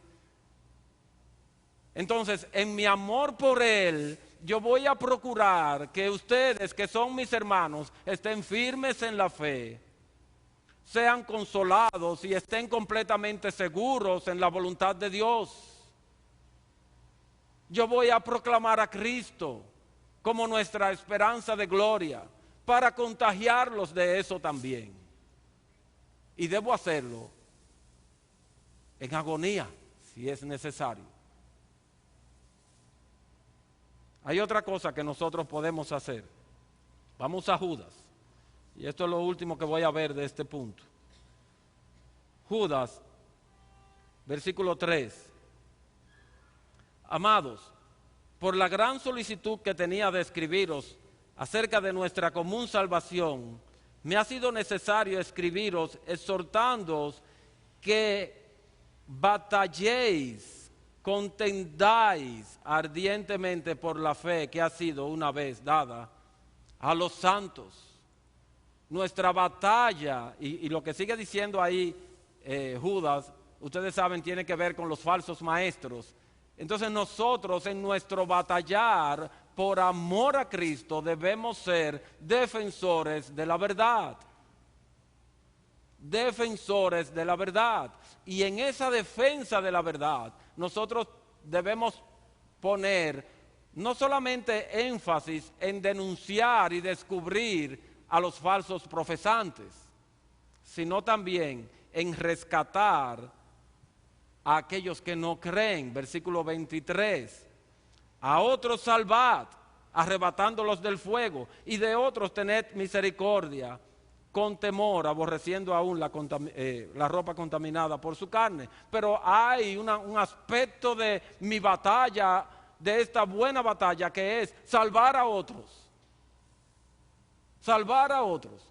Entonces, en mi amor por Él, yo voy a procurar que ustedes, que son mis hermanos, estén firmes en la fe, sean consolados y estén completamente seguros en la voluntad de Dios. Yo voy a proclamar a Cristo como nuestra esperanza de gloria para contagiarlos de eso también. Y debo hacerlo en agonía, si es necesario. Hay otra cosa que nosotros podemos hacer. Vamos a Judas. Y esto es lo último que voy a ver de este punto. Judas, versículo 3. Amados, por la gran solicitud que tenía de escribiros acerca de nuestra común salvación, me ha sido necesario escribiros exhortándoos que batalléis, contendáis ardientemente por la fe que ha sido una vez dada a los santos. Nuestra batalla, y lo que sigue diciendo ahí Judas, ustedes saben, tiene que ver con los falsos maestros. Entonces nosotros en nuestro batallar por amor a Cristo debemos ser defensores de la verdad. Defensores de la verdad. Y en esa defensa de la verdad nosotros debemos poner no solamente énfasis en denunciar y descubrir a los falsos profesantes, sino también en rescatar a aquellos que no creen. Versículo 23. A otros salvad, arrebatándolos del fuego, y de otros tened misericordia, con temor, aborreciendo aún la ropa contaminada por su carne. Pero hay un aspecto de mi batalla, de esta buena batalla, que es salvar a otros. Salvar a otros.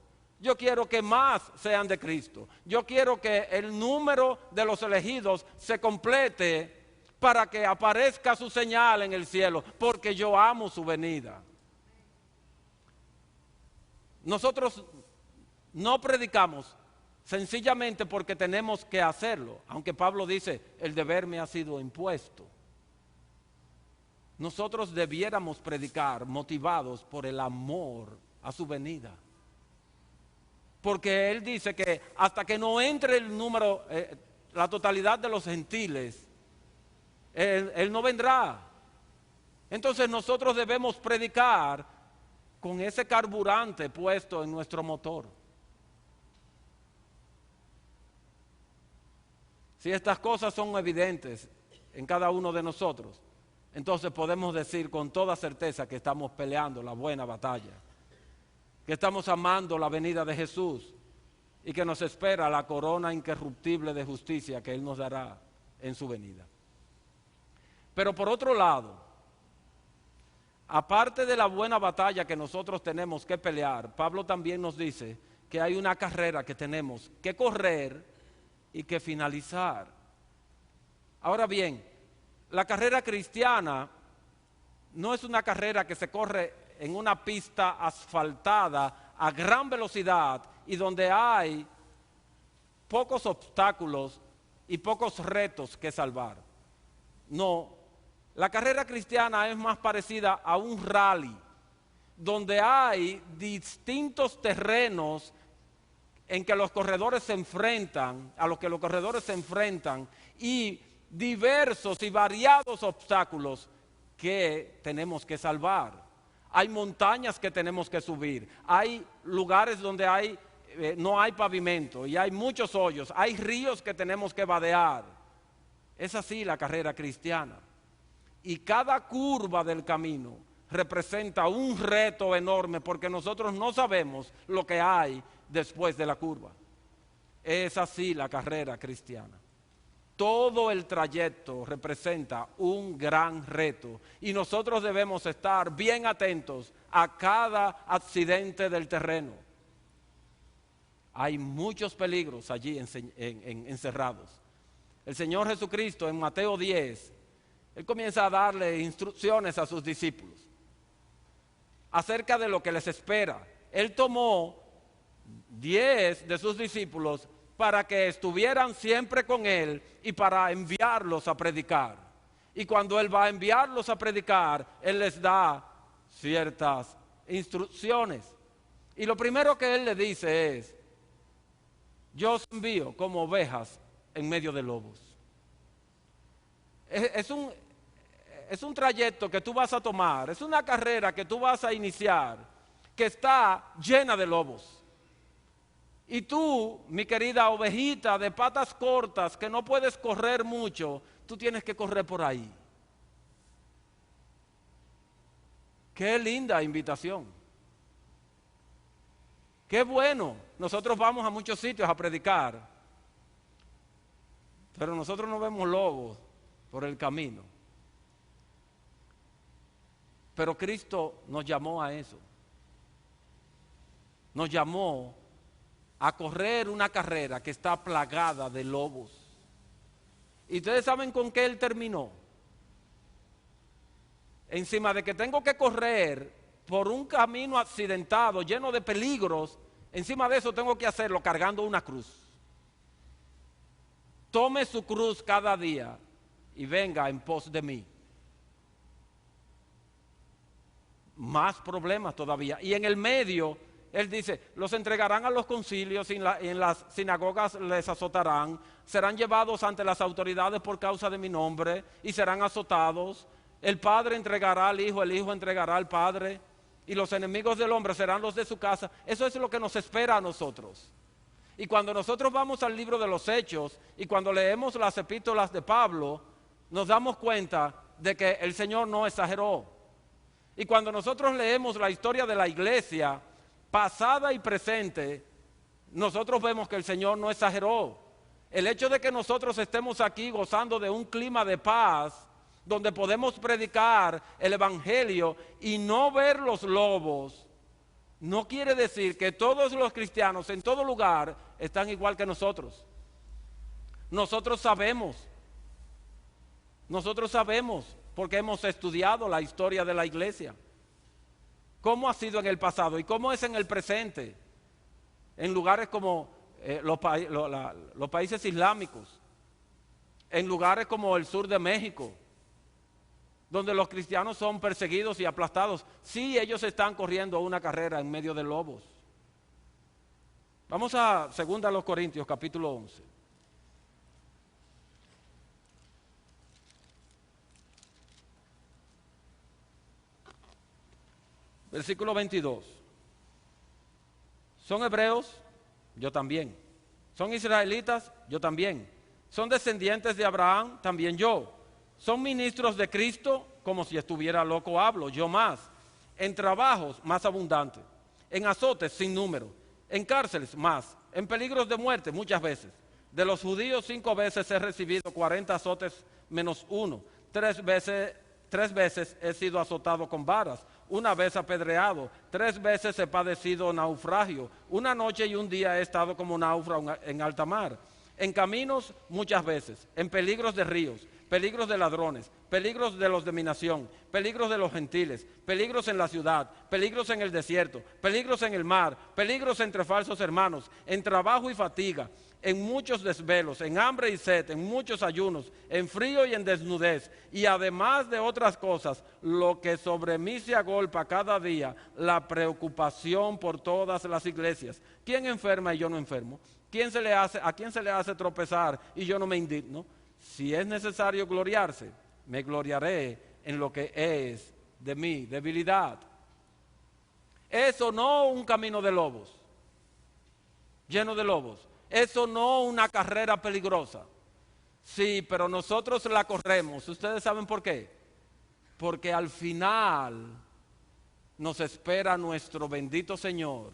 Yo quiero que más sean de Cristo. Yo quiero que el número de los elegidos se complete para que aparezca su señal en el cielo, porque yo amo su venida. Nosotros no predicamos sencillamente porque tenemos que hacerlo, aunque Pablo dice, el deber me ha sido impuesto. Nosotros debiéramos predicar motivados por el amor a su venida. Porque él dice que hasta que no entre el número, la totalidad de los gentiles, él no vendrá. Entonces nosotros debemos predicar con ese carburante puesto en nuestro motor. Si estas cosas son evidentes en cada uno de nosotros, entonces podemos decir con toda certeza que estamos peleando la buena batalla, que estamos amando la venida de Jesús y que nos espera la corona incorruptible de justicia que Él nos dará en su venida. Pero por otro lado, aparte de la buena batalla que nosotros tenemos que pelear, Pablo también nos dice que hay una carrera que tenemos que correr y que finalizar. Ahora bien, la carrera cristiana no es una carrera que se corre en una pista asfaltada a gran velocidad y donde hay pocos obstáculos y pocos retos que salvar. No, la carrera cristiana es más parecida a un rally, donde hay distintos terrenos en que los corredores se enfrentan, a los que los corredores se enfrentan, y diversos y variados obstáculos que tenemos que salvar. Hay montañas que tenemos que subir, hay lugares donde no hay pavimento y hay muchos hoyos, hay ríos que tenemos que vadear. Es así la carrera cristiana. Y cada curva del camino representa un reto enorme porque nosotros no sabemos lo que hay después de la curva. Es así la carrera cristiana. Todo el trayecto representa un gran reto y nosotros debemos estar bien atentos a cada accidente del terreno. Hay muchos peligros allí encerrados. El Señor Jesucristo en Mateo 10, Él comienza a darle instrucciones a sus discípulos acerca de lo que les espera. Él tomó 10 de sus discípulos para que estuvieran siempre con Él y para enviarlos a predicar. Y cuando Él va a enviarlos a predicar, Él les da ciertas instrucciones. Y lo primero que Él le dice es, yo os envío como ovejas en medio de lobos. Es un trayecto que tú vas a tomar, es una carrera que tú vas a iniciar, que está llena de lobos. Y tú, mi querida ovejita de patas cortas, que no puedes correr mucho, tú tienes que correr por ahí. Qué linda invitación. Qué bueno. Nosotros vamos a muchos sitios a predicar, pero nosotros no vemos lobos por el camino. Pero Cristo nos llamó a eso. Nos llamó a correr una carrera que está plagada de lobos. ¿Y ustedes saben con qué Él terminó? Encima de que tengo que correr por un camino accidentado, lleno de peligros, encima de eso tengo que hacerlo cargando una cruz. Tome su cruz cada día y venga en pos de mí. Más problemas todavía. Y en el medio, Él dice, los entregarán a los concilios y en las sinagogas les azotarán, serán llevados ante las autoridades por causa de mi nombre y serán azotados. El Padre entregará al Hijo, el Hijo entregará al Padre y los enemigos del hombre serán los de su casa. Eso es lo que nos espera a nosotros. Y cuando nosotros vamos al libro de los Hechos y cuando leemos las epístolas de Pablo, nos damos cuenta de que el Señor no exageró. Y cuando nosotros leemos la historia de la iglesia, pasada y presente, nosotros vemos que el Señor no exageró. El hecho de que nosotros estemos aquí gozando de un clima de paz, donde podemos predicar el Evangelio y no ver los lobos, no quiere decir que todos los cristianos en todo lugar están igual que nosotros. Nosotros sabemos, porque hemos estudiado la historia de la iglesia, cómo ha sido en el pasado y cómo es en el presente, en lugares como los países islámicos, en lugares como el sur de México, donde los cristianos son perseguidos y aplastados. Sí, ellos están corriendo una carrera en medio de lobos. Vamos a 2 Corintios, capítulo 11. Versículo 22. ¿Son hebreos? Yo también. ¿Son israelitas? Yo también. ¿Son descendientes de Abraham? También yo. ¿Son ministros de Cristo? Como si estuviera loco hablo, yo más. En trabajos más abundantes. En azotes sin número. En cárceles más. En peligros de muerte muchas veces. De los judíos 5 veces he recibido 40 azotes menos 1. 3 veces he sido azotado con varas. 1 vez apedreado, 3 veces he padecido naufragio, 1 noche y 1 día he estado como náufrago en alta mar, en caminos muchas veces, en peligros de ríos, peligros de ladrones, peligros de los de mi nación, peligros de los gentiles, peligros en la ciudad, peligros en el desierto, peligros en el mar, peligros entre falsos hermanos, en trabajo y fatiga, en muchos desvelos, en hambre y sed, en muchos ayunos, en frío y en desnudez, y además de otras cosas, lo que sobre mí se agolpa cada día, la preocupación por todas las iglesias. ¿Quién enferma y yo no enfermo? ¿A quién se le hace tropezar y yo no me indigno? Si es necesario gloriarse, me gloriaré en lo que es de mi debilidad. Eso no un camino de lobos, lleno de lobos. Eso no una carrera peligrosa. Sí, pero nosotros la corremos. ¿Ustedes saben por qué? Porque al final nos espera nuestro bendito Señor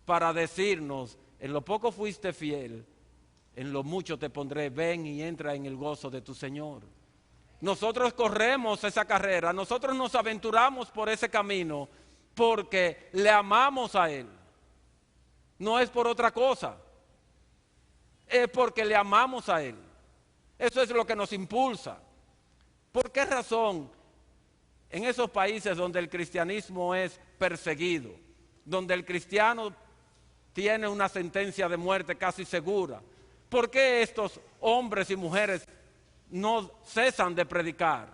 para decirnos, en lo poco fuiste fiel, en lo mucho te pondré, ven y entra en el gozo de tu Señor. Nosotros corremos esa carrera, nosotros nos aventuramos por ese camino porque le amamos a Él. No es por otra cosa. Es porque le amamos a Él. Eso es lo que nos impulsa. ¿Por qué razón en esos países donde el cristianismo es perseguido, donde el cristiano tiene una sentencia de muerte casi segura, por qué estos hombres y mujeres no cesan de predicar?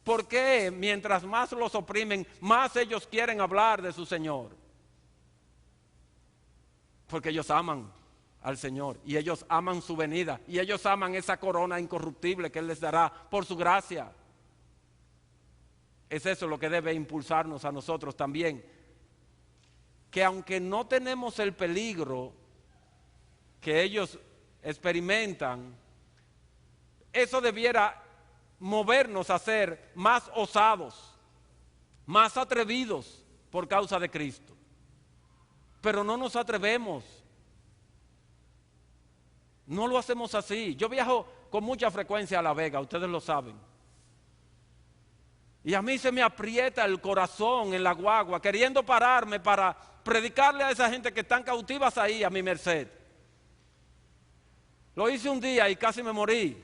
¿Por qué mientras más los oprimen, más ellos quieren hablar de su Señor? Porque ellos aman al Señor y ellos aman su venida y ellos aman esa corona incorruptible que Él les dará por su gracia. Es eso lo que debe impulsarnos a nosotros también, que aunque no tenemos el peligro que ellos experimentan, eso debiera movernos a ser más osados, más atrevidos por causa de Cristo. Pero no nos atrevemos. No lo hacemos así. Yo viajo con mucha frecuencia a La Vega, ustedes lo saben. Y a mí se me aprieta el corazón en la guagua, queriendo pararme para predicarle a esa gente que están cautivas ahí a mi merced. Lo hice un día y casi me morí.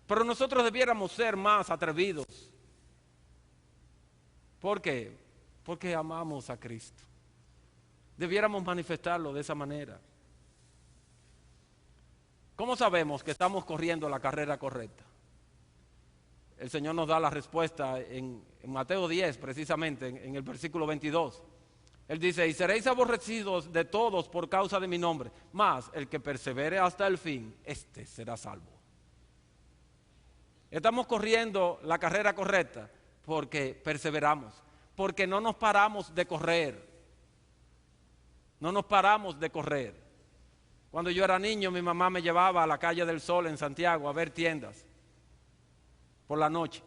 Pero nosotros debiéramos ser más atrevidos. ¿Por qué? Porque amamos a Cristo. Debiéramos manifestarlo de esa manera. ¿Cómo sabemos que estamos corriendo la carrera correcta? El Señor nos da la respuesta en Mateo 10, precisamente, en el versículo 22. Él dice, y seréis aborrecidos de todos por causa de mi nombre, mas el que persevere hasta el fin, éste será salvo. Estamos corriendo la carrera correcta porque perseveramos, porque no nos paramos de correr. No nos paramos de correr. Cuando yo era niño, mi mamá me llevaba a la calle del Sol en Santiago a ver tiendas por la noche.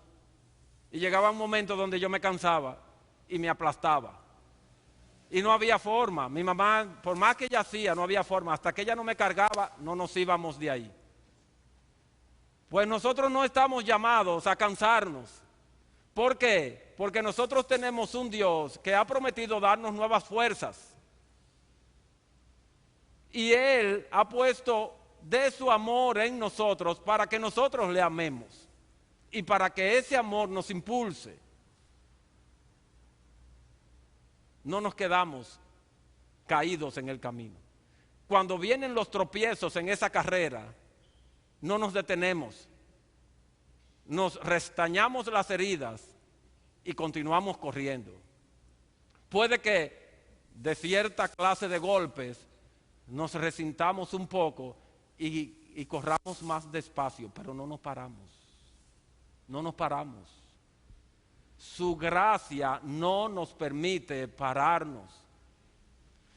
Y llegaba un momento donde yo me cansaba y me aplastaba. Y no había forma. Mi mamá, por más que ella hacía, no había forma. Hasta que ella no me cargaba, no nos íbamos de ahí. Pues nosotros no estamos llamados a cansarnos. ¿Por qué? Porque nosotros tenemos un Dios que ha prometido darnos nuevas fuerzas. Y Él ha puesto de su amor en nosotros para que nosotros le amemos. Y para que ese amor nos impulse. No nos quedamos caídos en el camino. Cuando vienen los tropiezos en esa carrera, no nos detenemos. Nos restañamos las heridas y continuamos corriendo. Puede que de cierta clase de golpes nos resintamos un poco y corramos más despacio, pero no nos paramos. No nos paramos. Su gracia no nos permite pararnos.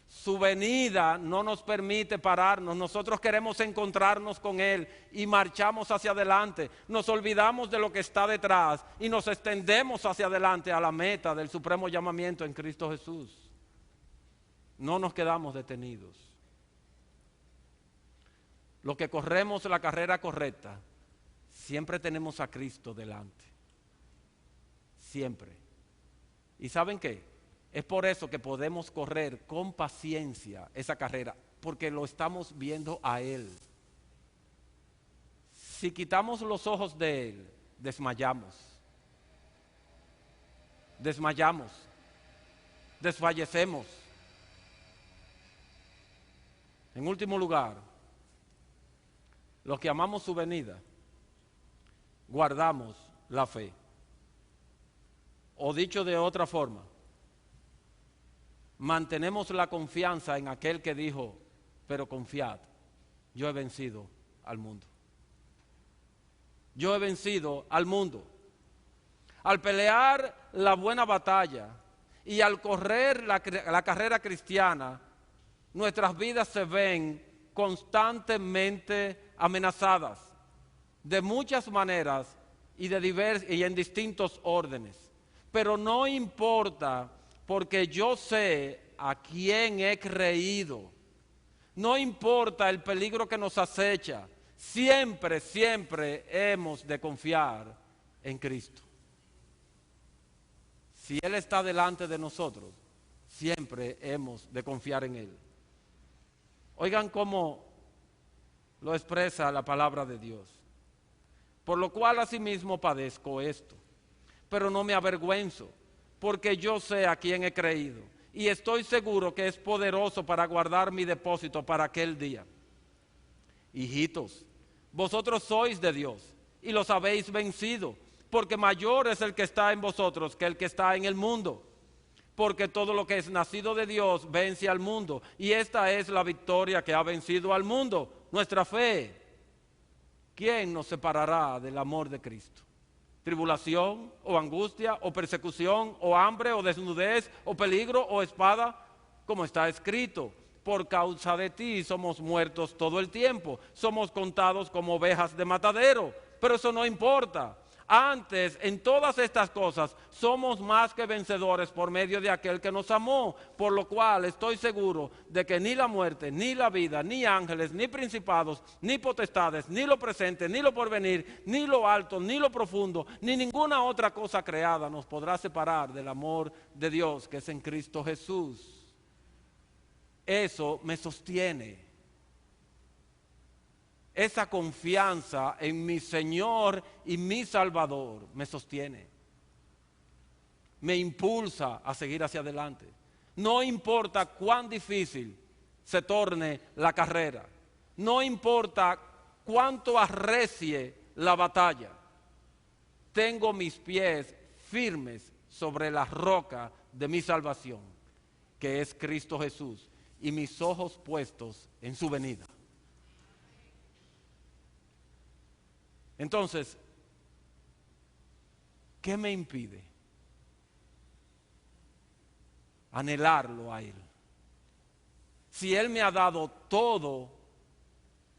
Su venida no nos permite pararnos. Nosotros queremos encontrarnos con Él y marchamos hacia adelante. Nos olvidamos de lo que está detrás y nos extendemos hacia adelante a la meta del supremo llamamiento en Cristo Jesús. No nos quedamos detenidos. Los que corremos la carrera correcta, siempre tenemos a Cristo delante. Siempre. ¿Y saben qué? Es por eso que podemos correr con paciencia esa carrera, porque lo estamos viendo a Él. Si quitamos los ojos de Él, desmayamos. Desmayamos. Desfallecemos. En último lugar, los que amamos su venida, guardamos la fe. O dicho de otra forma, mantenemos la confianza en aquel que dijo, pero confiad, yo he vencido al mundo. Yo he vencido al mundo. Al pelear la buena batalla y al correr la carrera cristiana, nuestras vidas se ven constantemente amenazadas de muchas maneras y en distintos órdenes. Pero no importa, porque yo sé a quién he creído. No importa el peligro que nos acecha. Siempre, siempre hemos de confiar en Cristo. Si Él está delante de nosotros, siempre hemos de confiar en Él. Oigan cómo lo expresa la palabra de Dios. Por lo cual asimismo padezco esto, pero no me avergüenzo, porque yo sé a quién he creído y estoy seguro que es poderoso para guardar mi depósito para aquel día. Hijitos, vosotros sois de Dios y los habéis vencido, porque mayor es el que está en vosotros que el que está en el mundo. Porque todo lo que es nacido de Dios vence al mundo, y esta es la victoria que ha vencido al mundo, nuestra fe. ¿Quién nos separará del amor de Cristo? ¿Tribulación, o angustia, o persecución, o hambre, o desnudez, o peligro, o espada? Como está escrito, por causa de ti somos muertos todo el tiempo, somos contados como ovejas de matadero, pero eso no importa. Antes, en todas estas cosas, somos más que vencedores por medio de aquel que nos amó, por lo cual estoy seguro de que ni la muerte, ni la vida, ni ángeles, ni principados, ni potestades, ni lo presente, ni lo porvenir, ni lo alto, ni lo profundo, ni ninguna otra cosa creada nos podrá separar del amor de Dios que es en Cristo Jesús. Eso me sostiene. Esa confianza en mi Señor y mi Salvador me sostiene. Me impulsa a seguir hacia adelante. No importa cuán difícil se torne la carrera. No importa cuánto arrecie la batalla. Tengo mis pies firmes sobre la roca de mi salvación, que es Cristo Jesús, y mis ojos puestos en su venida. Entonces, ¿qué me impide anhelarlo a Él? Si Él me ha dado todo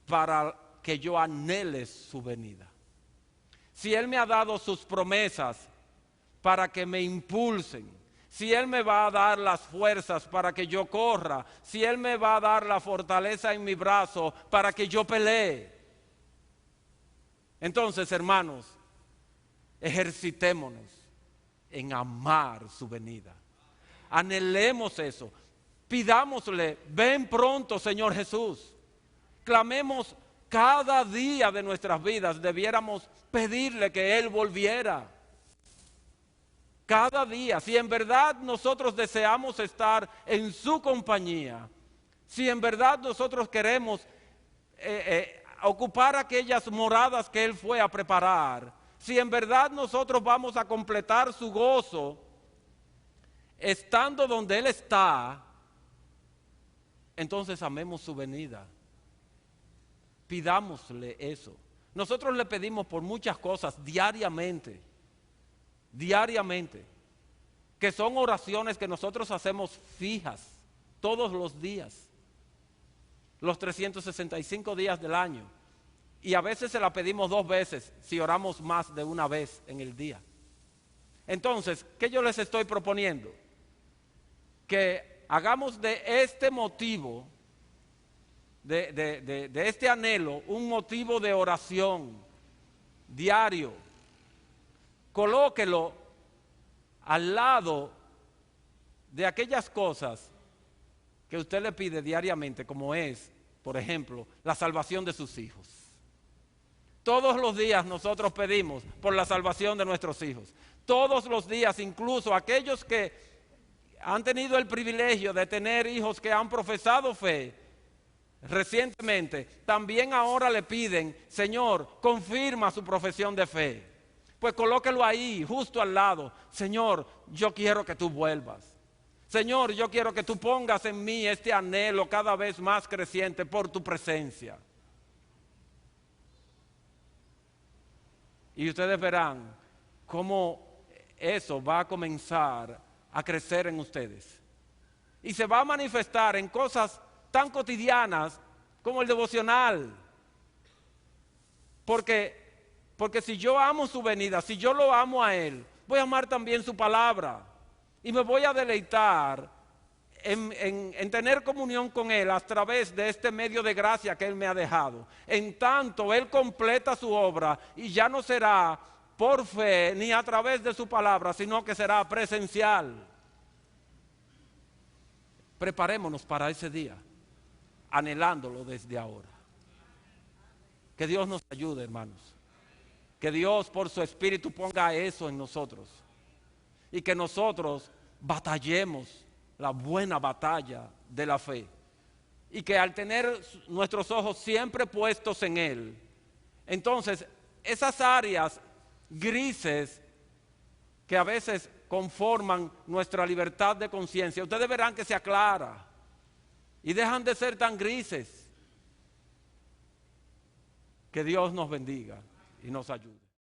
para que yo anhele su venida. Si Él me ha dado sus promesas para que me impulsen. Si Él me va a dar las fuerzas para que yo corra. Si Él me va a dar la fortaleza en mi brazo para que yo pelee. Entonces, hermanos, ejercitémonos en amar su venida. Anhelemos eso. Pidámosle, ven pronto, Señor Jesús. Clamemos cada día de nuestras vidas, debiéramos pedirle que Él volviera. Cada día, si en verdad nosotros deseamos estar en su compañía, si en verdad nosotros queremos ocupar aquellas moradas que Él fue a preparar, si en verdad nosotros vamos a completar su gozo, estando donde Él está, entonces amemos su venida. Pidámosle eso. Nosotros le pedimos por muchas cosas diariamente, que son oraciones que nosotros hacemos fijas todos los días, los 365 días del año, y a veces se la pedimos 2 veces si oramos más de una vez en el día. Entonces, ¿qué yo les estoy proponiendo? Que hagamos de este motivo, de este anhelo, un motivo de oración diario. Colóquelo al lado de aquellas cosas que usted le pide diariamente, como es, por ejemplo, la salvación de sus hijos. Todos los días nosotros pedimos por la salvación de nuestros hijos. Todos los días, incluso aquellos que han tenido el privilegio de tener hijos que han profesado fe recientemente, también ahora le piden, Señor, confirma su profesión de fe. Pues colóquelo ahí, justo al lado. Señor, yo quiero que tú vuelvas. Señor, yo quiero que tú pongas en mí este anhelo cada vez más creciente por tu presencia. Y ustedes verán cómo eso va a comenzar a crecer en ustedes. Y se va a manifestar en cosas tan cotidianas como el devocional. Porque si yo amo su venida, si yo lo amo a Él, voy a amar también su palabra. Y me voy a deleitar en tener comunión con Él a través de este medio de gracia que Él me ha dejado. En tanto Él completa su obra y ya no será por fe ni a través de su palabra, sino que será presencial. Preparémonos para ese día, anhelándolo desde ahora. Que Dios nos ayude, hermanos. Que Dios por su Espíritu ponga eso en nosotros. Y que nosotros batallemos la buena batalla de la fe. Y que al tener nuestros ojos siempre puestos en Él, entonces esas áreas grises que a veces conforman nuestra libertad de conciencia, ustedes verán que se aclara y dejan de ser tan grises. Que Dios nos bendiga y nos ayude.